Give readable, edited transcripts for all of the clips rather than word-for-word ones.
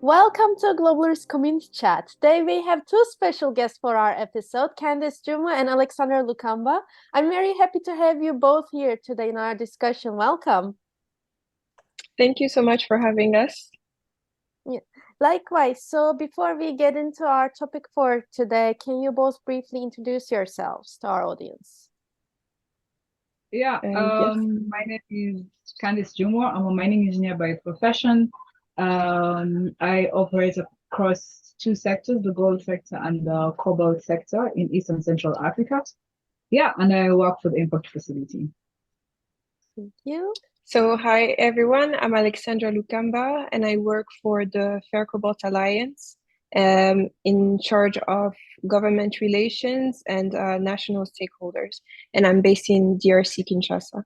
Welcome to Global Risk Community Chat. Today we have two special guests for our episode, Candice Jumwa and Alexandra Lukamba. I'm very happy to have you both here today in our discussion. Welcome. Thank you so much for having us. Yeah. Likewise, so before we get into our topic for today, can you both briefly introduce yourselves to our audience? Yeah, Yes. my name is Candice Jumwa. I'm a mining engineer by profession. I operate across two sectors, the gold sector and the cobalt sector in East and Central Africa. Yeah, and I work for the Impact Facility. Thank you. So hi everyone, I'm Alexandra Lukamba and I work for the Fair Cobalt Alliance in charge of government relations and national stakeholders. And I'm based in GRC Kinshasa.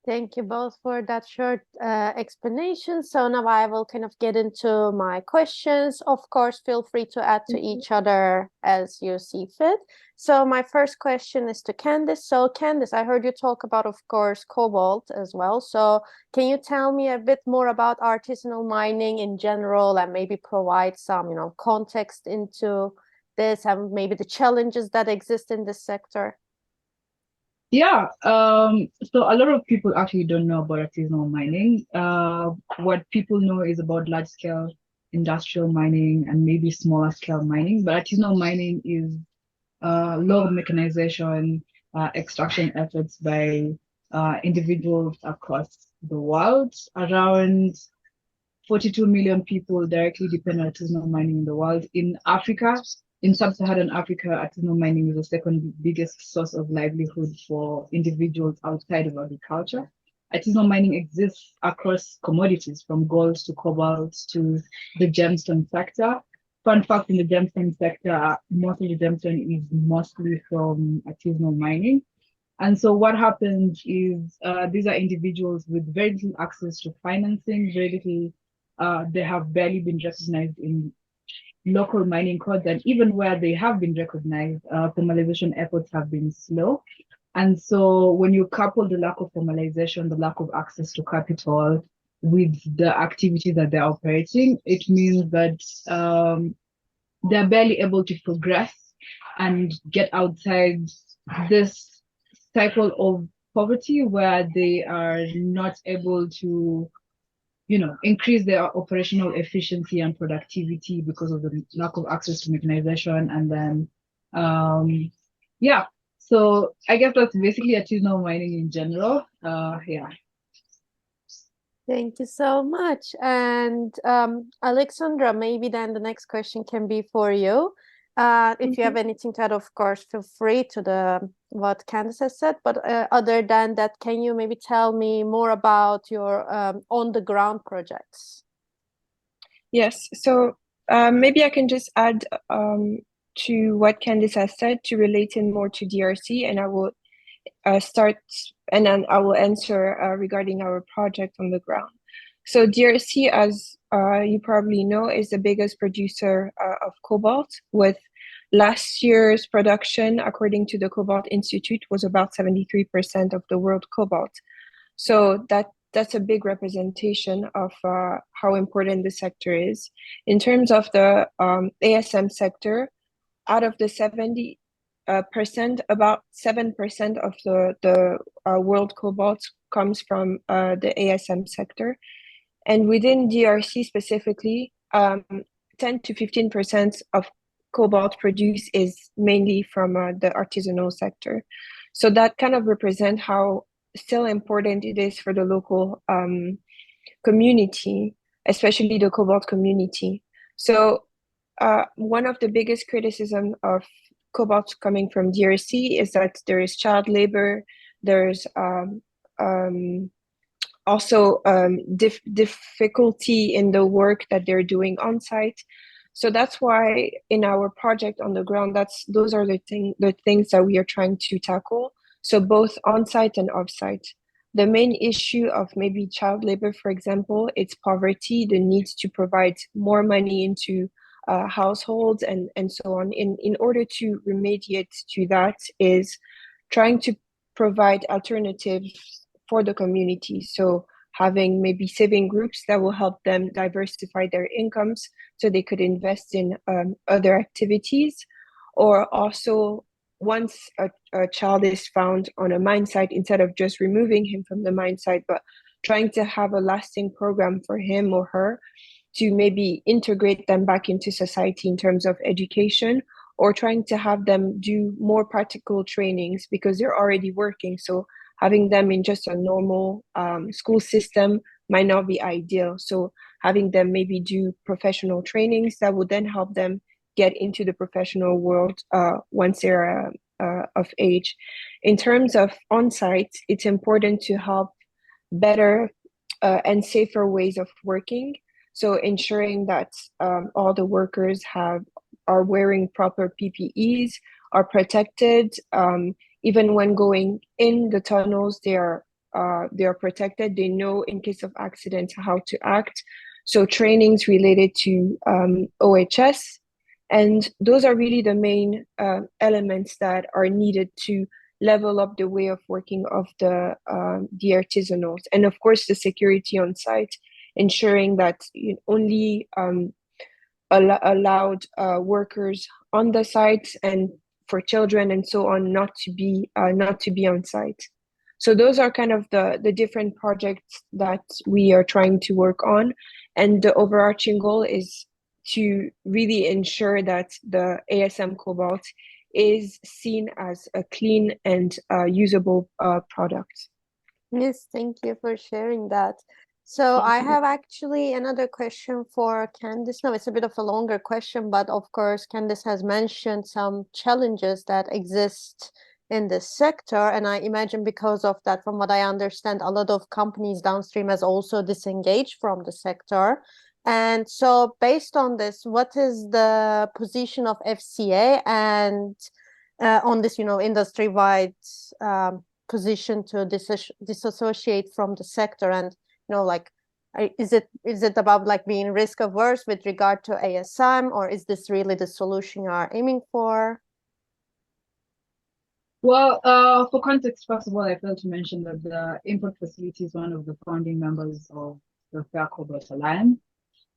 Thank you both for that short explanation. So now I will kind of get into my questions. Of course, feel free to add to each other as you see fit. So my first question is to Candice. So Candice, I heard you talk about, of course, cobalt as well. So can you tell me a bit more about artisanal mining in general and maybe provide some, context into this and maybe the challenges that exist in this sector? Yeah, so a lot of people actually don't know about artisanal mining. What people know is about large scale industrial mining and maybe smaller scale mining, but artisanal mining is low mechanization, extraction efforts by individuals across the world. Around 42 million people directly depend on artisanal mining in the world. In Africa, in sub-Saharan Africa, artisanal mining is the second biggest source of livelihood for individuals outside of agriculture. Artisanal mining exists across commodities from gold to cobalt to the gemstone sector. Fun fact, in the gemstone sector, most of the gemstone is mostly from artisanal mining. And so what happens is these are individuals with very little access to financing, very little, they have barely been recognized in local mining codes, and even where they have been recognized, formalization efforts have been slow. And so when you couple the lack of formalization, the lack of access to capital with the activity that they're operating, it means that they're barely able to progress and get outside this cycle of poverty where they are not able to increase their operational efficiency and productivity because of the lack of access to mechanization. And then yeah, so I guess that's basically artisanal mining in general. Yeah. Thank you so much. And Alexandra, maybe then the next question can be for you. If you have anything to add, of course, feel free to what Candice has said. But other than that, can you maybe tell me more about your on-the-ground projects? Yes, so maybe I can just add to what Candice has said to relate in more to DRC, and I will start and then I will answer regarding our project on the ground. So DRC, as you probably know, is the biggest producer of cobalt, with last year's production, according to the Cobalt Institute, was about 73% of the world cobalt. So that's a big representation of how important the sector is. In terms of the ASM sector, out of the 70%, about 7% of the world cobalt comes from the ASM sector. And within DRC specifically, 10 to 15% of cobalt produced is mainly from the artisanal sector. So that kind of represents how still important it is for the local community, especially the cobalt community. So one of the biggest criticism of cobalt coming from DRC is that there is child labor, there's also difficulty in the work that they're doing on site. So that's why in our project on the ground, those are the things that we are trying to tackle. So both on site and off site. The main issue of maybe child labor, for example, it's poverty, the need to provide more money into households and so on. In order to remediate to that is trying to provide alternatives for the community. So having maybe saving groups that will help them diversify their incomes so they could invest in other activities. Or also, once a child is found on a mine site, instead of just removing him from the mine site, but trying to have a lasting program for him or her to maybe integrate them back into society in terms of education, or trying to have them do more practical trainings because they're already working. So having them in just a normal school system might not be ideal. So having them maybe do professional trainings that would then help them get into the professional world once they're of age. In terms of on-site, it's important to help better and safer ways of working. So ensuring that all the workers are wearing proper PPEs, are protected. Even when going in the tunnels, they are protected. They know in case of accidents how to act. So trainings related to OHS, and those are really the main elements that are needed to level up the way of working of the artisanals. And of course, the security on site, ensuring that only allowed workers on the site, and for children and so on not to be on site. So those are kind of the different projects that we are trying to work on, and the overarching goal is to really ensure that the ASM Cobalt is seen as a clean and usable product. Yes, thank you for sharing that. So I have actually another question for Candice. No, it's a bit of a longer question, but of course, Candice has mentioned some challenges that exist in this sector. And I imagine because of that, from what I understand, a lot of companies downstream has also disengaged from the sector. And so based on this, what is the position of FCA and on this, industry-wide position to disassociate from the sector? And like, is it about like being risk averse with regard to ASM, or is this really the solution you are aiming for? Well, for context, first of all, I failed to mention that the import facility is one of the founding members of the Fair Cobalt Alliance.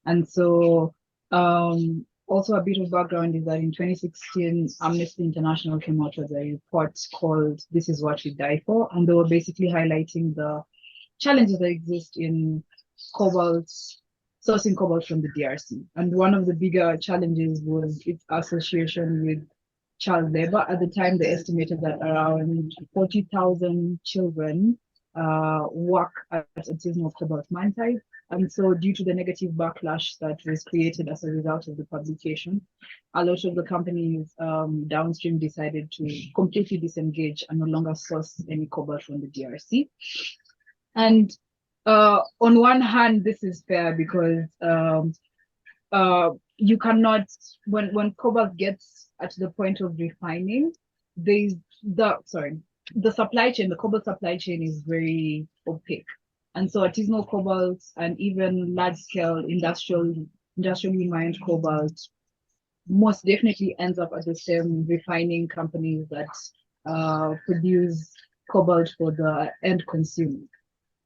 And so also a bit of background is that in 2016, Amnesty International came out with a report called "This is What We Die For," and they were basically highlighting the challenges that exist in sourcing cobalt from the DRC. And one of the bigger challenges was its association with child labor. At the time, they estimated that around 40,000 children work at artisanal cobalt mine sites. And so due to the negative backlash that was created as a result of the publication, a lot of the companies downstream decided to completely disengage and no longer source any cobalt from the DRC. And on one hand, this is fair because you cannot, when cobalt gets at the point of refining, the supply chain, the cobalt supply chain is very opaque. And so artisanal cobalt and even large-scale industrially mined cobalt most definitely ends up at the same refining companies that produce cobalt for the end consumer.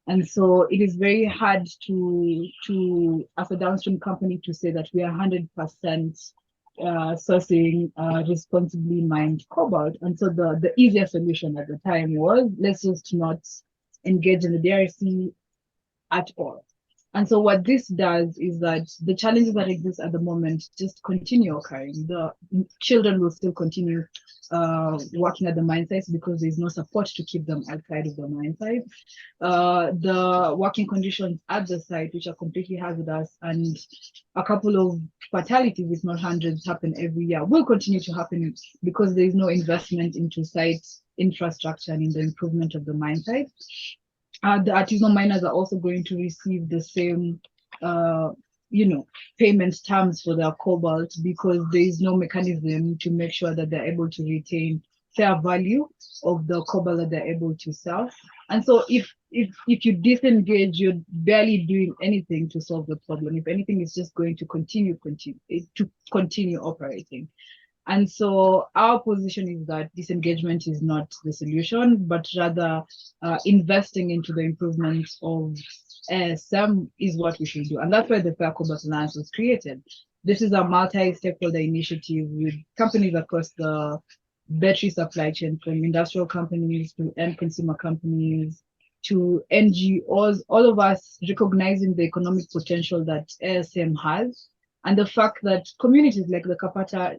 And so it is very hard to as a downstream company to say that we are 100% sourcing responsibly mined cobalt. And so the easier solution at the time was, let's just not engage in the DRC at all. And so what this does is that the challenges that exist at the moment just continue occurring. The children will still continue working at the mine sites because there's no support to keep them outside of the mine sites. The working conditions at the site, which are completely hazardous, and a couple of fatalities, if not hundreds, happen every year, will continue to happen because there is no investment into site infrastructure and in the improvement of the mine site. The artisanal miners are also going to receive the same, payment terms for their cobalt because there is no mechanism to make sure that they're able to retain fair value of the cobalt that they're able to sell. And so if you disengage, you're barely doing anything to solve the problem. If anything, it's just going to continue operating. And so our position is that disengagement is not the solution, but rather investing into the improvement of ASM is what we should do. And that's why the Fair Cobalt Alliance was created. This is a multi-stakeholder initiative with companies across the battery supply chain, from industrial companies to end consumer companies to NGOs, all of us recognizing the economic potential that ASM has, and the fact that communities like the Kapata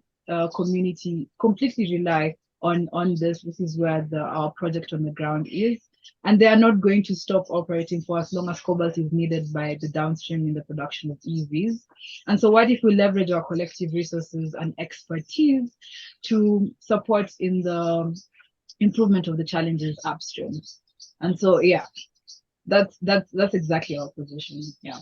community completely rely on this. This is where our project on the ground is. And they are not going to stop operating for as long as cobalt is needed by the downstream in the production of EVs. And so what if we leverage our collective resources and expertise to support in the improvement of the challenges upstream? And so, yeah, that's exactly our position. Yeah.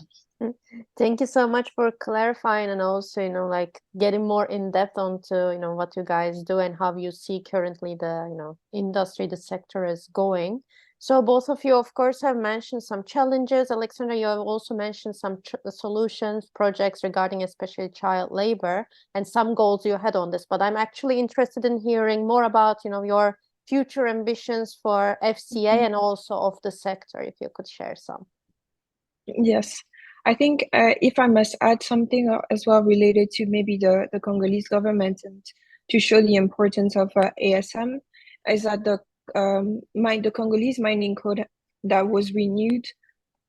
Thank you so much for clarifying, and also, like getting more in depth onto, what you guys do and how you see currently the, industry, the sector is going. So both of you, of course, have mentioned some challenges. Alexandra, you have also mentioned some solutions, projects regarding especially child labor, and some goals you had on this. But I'm actually interested in hearing more about, your future ambitions for FCA and also of the sector, if you could share some. Yes. I think if I must add something as well related to maybe the Congolese government and to show the importance of ASM, is that the Congolese mining code that was renewed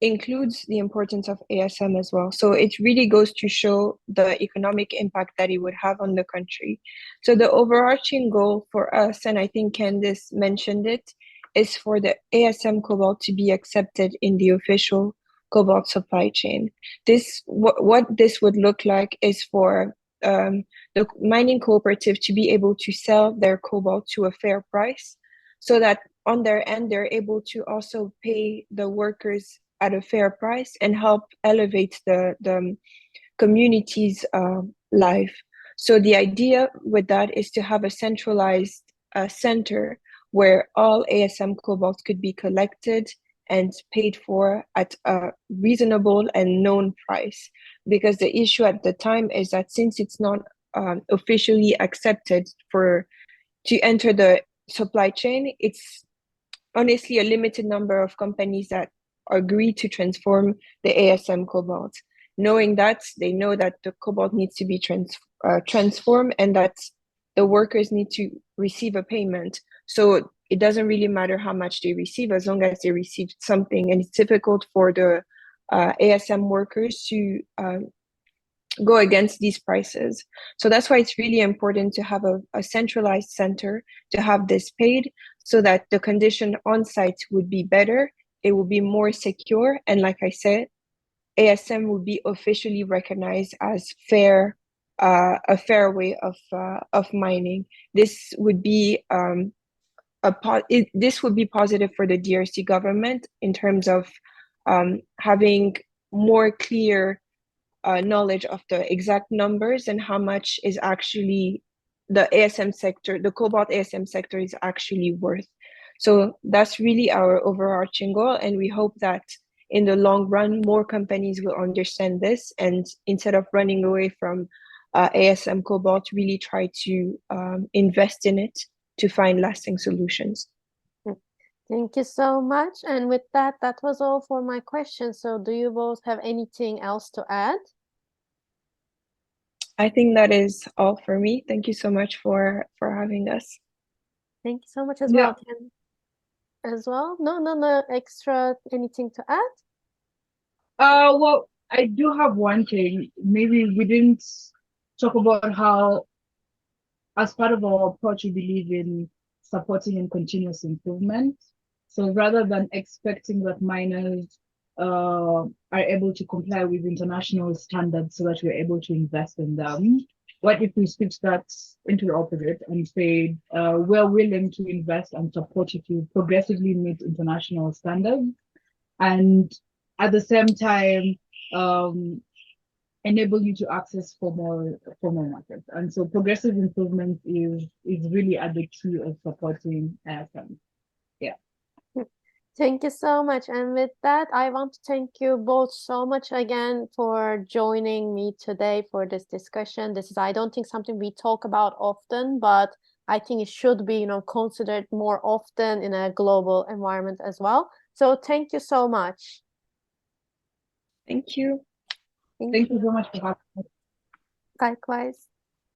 includes the importance of ASM as well. So it really goes to show the economic impact that it would have on the country. So the overarching goal for us, and I think Candice mentioned it, is for the ASM cobalt to be accepted in the official cobalt supply chain. What this would look like is for the mining cooperative to be able to sell their cobalt to a fair price, so that on their end they're able to also pay the workers at a fair price and help elevate the community's life. So the idea with that is to have a centralized center where all ASM cobalt could be collected and paid for at a reasonable and known price. Because the issue at the time is that since it's not officially accepted to enter the supply chain, it's honestly a limited number of companies that agree to transform the ASM cobalt. Knowing that, they know that the cobalt needs to be transformed and that the workers need to receive a payment. So it doesn't really matter how much they receive as long as they receive something. And it's difficult for the ASM workers to go against these prices. So that's why it's really important to have a centralized center to have this paid, so that the condition on site would be better, it will be more secure, and like I said, ASM will be officially recognized as a fair way of mining. This would be this would be positive for the DRC government in terms of having more clear knowledge of the exact numbers and how much is actually the ASM sector, the cobalt ASM sector is actually worth. So that's really our overarching goal, and we hope that in the long run, more companies will understand this, and instead of running away from ASM cobalt, really try to invest in it to find lasting solutions. Thank you so much. And with that was all for my questions. So do you both have anything else to add? I think that is all for me. Thank you so much for having us. Thank you so much as well, Ken. As well? No extra anything to add? Well, I do have one thing. Maybe we didn't talk about how, as part of our approach, we believe in supporting and continuous improvement. So rather than expecting that miners are able to comply with international standards so that we're able to invest in them, what if we switch that into the opposite and say we're willing to invest and support you to progressively meet international standards, and at the same time enable you to access for more markets. And so progressive improvement is really at the key of supporting ASM. Yeah. Thank you so much. And with that, I want to thank you both so much again for joining me today for this discussion. This is, I don't think, something we talk about often, but I think it should be, considered more often in a global environment as well. So thank you so much. Thank you. Thank you so much for having me. Likewise.